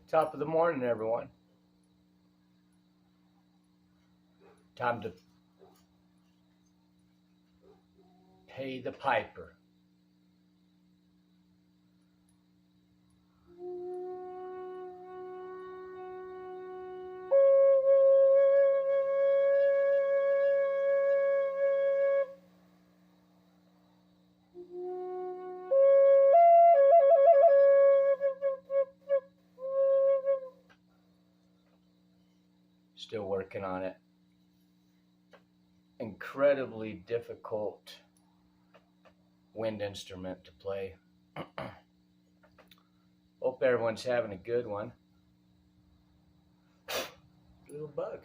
Top of the morning, everyone. Time to pay the piper. Still working on it. Incredibly difficult wind instrument to play. Hope everyone's having a good one. Little bug.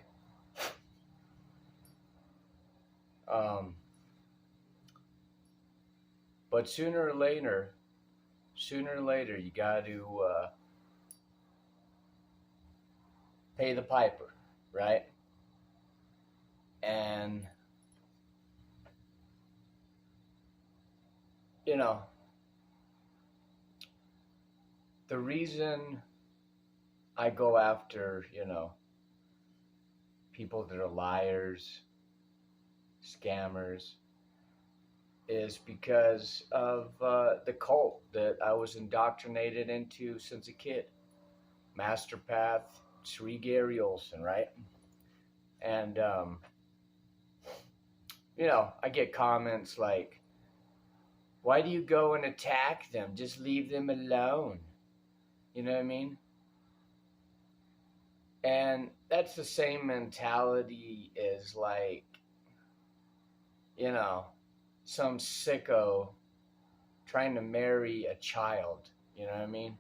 But sooner or later, you got to pay the piper, right? And you know, the reason I go after, people that are liars, scammers, is because of the cult that I was indoctrinated into since a kid. Master Path, Sri Gary Olsen, right? And, I get comments like, why do you go and attack them? Just leave them alone. You know what I mean? And that's the same mentality as like, some sicko trying to marry a child. You know what I mean?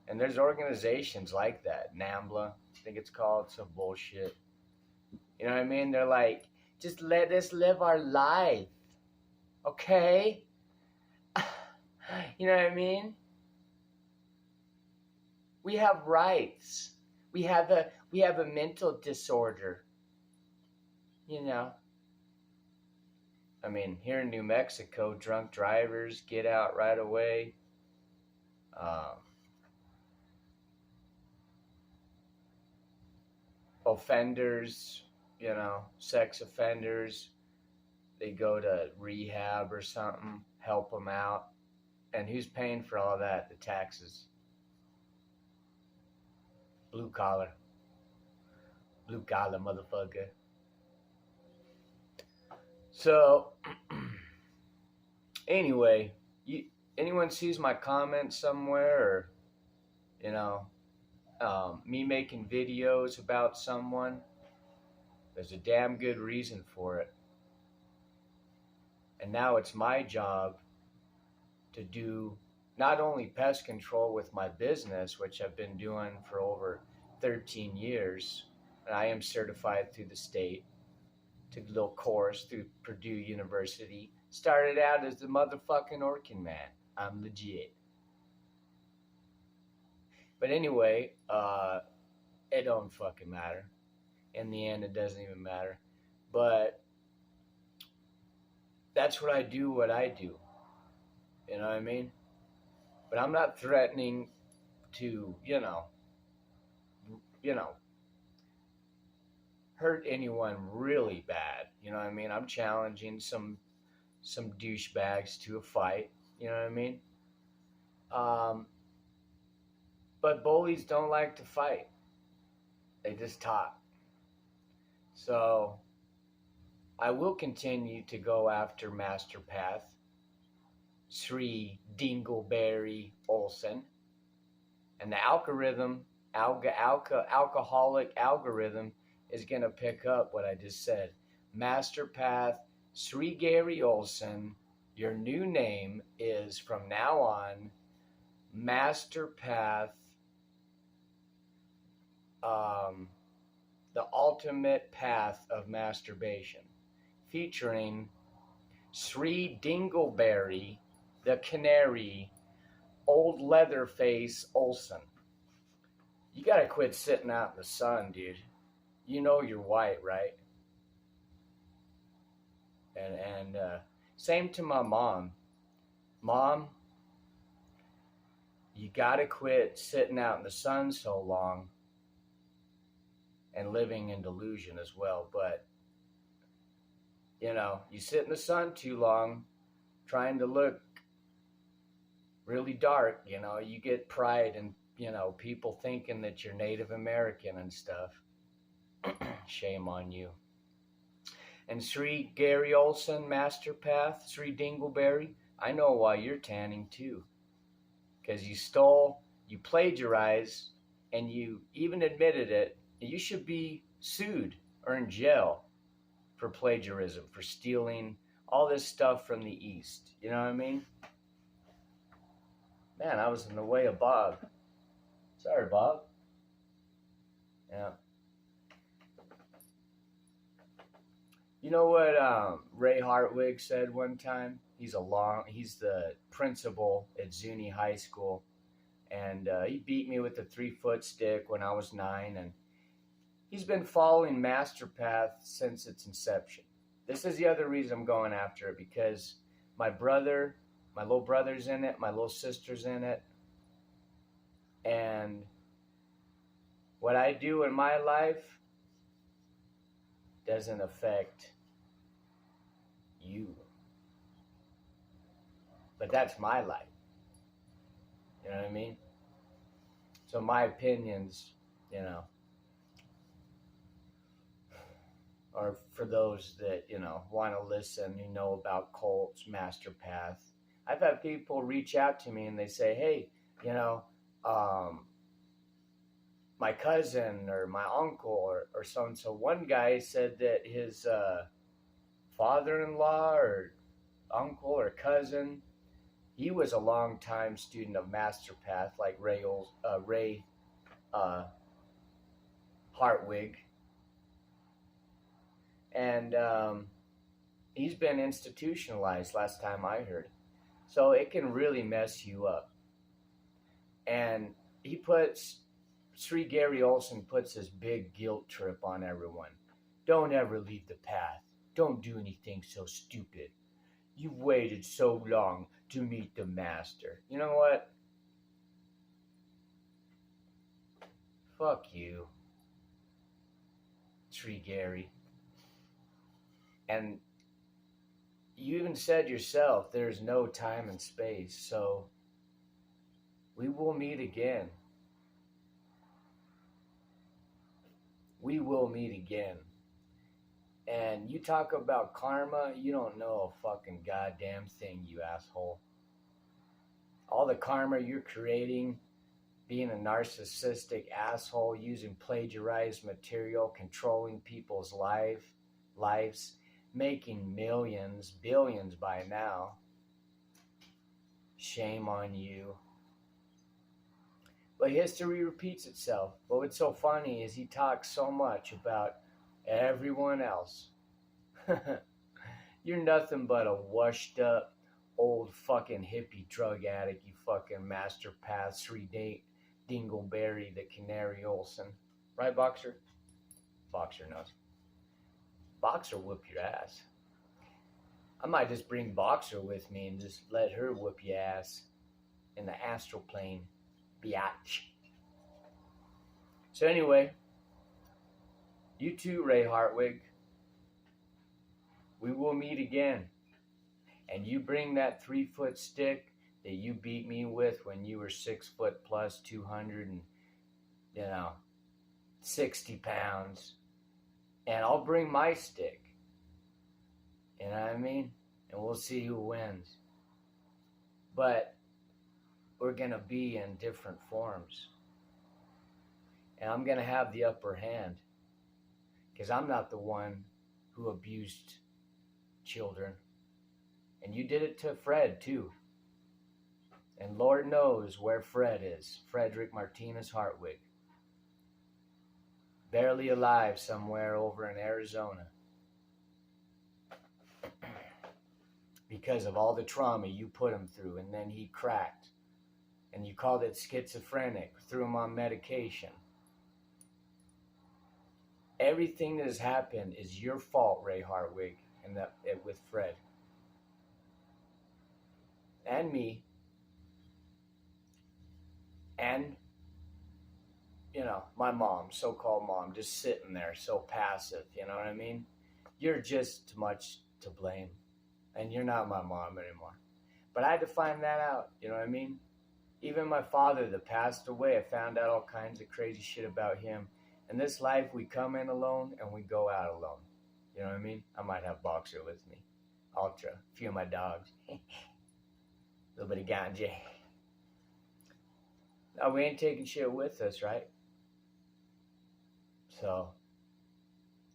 And there's organizations like that. NAMBLA, I think it's called, some bullshit. You know what I mean? They're like, just let us live our life. Okay? You know what I mean? We have rights. We have a mental disorder. I mean, here in New Mexico, drunk drivers get out right away. Offenders, sex offenders, they go to rehab or something, help them out. And who's paying for all that? The taxes. Blue collar motherfucker. So, anyway, anyone sees my comments somewhere, or me making videos about someone, there's a damn good reason for it. And now it's my job to do not only pest control with my business, which I've been doing for over 13 years, and I am certified through the state, took a little course through Purdue University, started out as the motherfucking Orkin man. I'm legit. But anyway, it don't fucking matter. In the end, it doesn't even matter. But that's what I do, You know what I mean? But I'm not threatening to, hurt anyone really bad. You know what I mean? I'm challenging some douchebags to a fight. You know what I mean? But bullies don't like to fight. They just talk. So I will continue to go after Master Path, Sri Dingleberry Olsen, and the alcoholic algorithm is going to pick up what I just said. Master Path, Sri Gary Olsen, your new name is from now on Master Path, the ultimate path of masturbation, featuring Sri Dingleberry, the Canary, old Leatherface Olsen. You gotta quit sitting out in the sun, dude. You know you're white, right? And same to my mom. Mom, You got to quit sitting out in the sun so long and living in delusion as well. But, you sit in the sun too long trying to look really dark, you get pride in, people thinking that you're Native American and stuff. Shame on you. And Sri Gary Olsen, Master Path, Sri Dingleberry, I know why you're tanning too. Because you plagiarized, and you even admitted it. You should be sued or in jail for plagiarism, for stealing all this stuff from the East. You know what I mean? Man, I was in the way of Bob. Sorry, Bob. Yeah. You know what Ray Hartwig said one time? He's the principal at Zuni High School, and he beat me with a 3-foot stick when I was 9, and he's been following Master Path since its inception. This is the other reason I'm going after it, because my little brother's in it, my little sister's in it, and what I do in my life doesn't affect you. But that's my life. You know what I mean? So my opinions, are for those that, want to listen, who know about cults, Master Path. I've had people reach out to me and they say, hey, my cousin or my uncle or so-and-so. One guy said that his father-in-law or uncle or cousin, he was a long-time student of Master Path, like Ray Hartwig. And he's been institutionalized last time I heard. So it can really mess you up. And Sri Gary Olsen puts this big guilt trip on everyone. Don't ever leave the path. Don't do anything so stupid. You've waited so long to meet the master. You know what? Fuck you, Sri Gary. And you even said yourself, there's no time and space, so we will meet again. We will meet again. And you talk about karma, you don't know a fucking goddamn thing, you asshole. All the karma you're creating, being a narcissistic asshole, using plagiarized material, controlling people's lives, making millions, billions by now. Shame on you. But history repeats itself. But what's so funny is he talks so much about everyone else. You're nothing but a washed up old fucking hippie drug addict, you fucking Master Path, Sri Dingleberry, the Canary Olsen. Right, Boxer? Boxer knows. Boxer whoop your ass. I might just bring Boxer with me and just let her whoop your ass in the astral plane. Biatch. So anyway, you too, Ray Hartwig. We will meet again. And you bring that 3-foot stick that you beat me with when you were 6 foot plus 260 pounds. And I'll bring my stick. You know what I mean? And we'll see who wins. But we're going to be in different forms. And I'm going to have the upper hand. Because I'm not the one who abused children. And you did it to Fred, too. And Lord knows where Fred is. Frederick Martinez Hartwig. Barely alive somewhere over in Arizona. Because of all the trauma you put him through, and then he cracked. And you called it schizophrenic, threw him on medication. Everything that has happened is your fault, Ray Hartwig, and with Fred. And me. And, my mom, so-called mom, just sitting there, so passive, you know what I mean? You're just too much to blame, and you're not my mom anymore. But I had to find that out, you know what I mean? Even my father that passed away, I found out all kinds of crazy shit about him. In this life, we come in alone and we go out alone. You know what I mean? I might have Boxer with me, Ultra, a few of my dogs, a little bit of ganja. No, we ain't taking shit with us, right? So,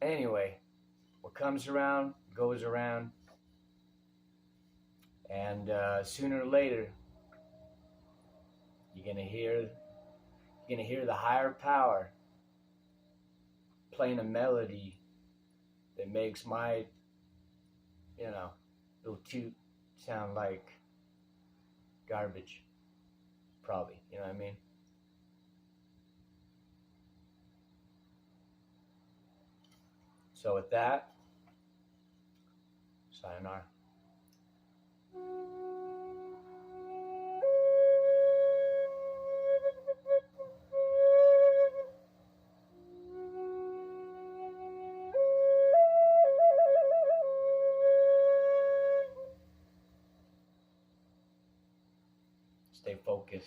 anyway, what comes around goes around, and sooner or later, you're gonna hear the higher power playing a melody that makes my, little toot sound like garbage, probably. You know what I mean? So with that, sayonara. Stay focused.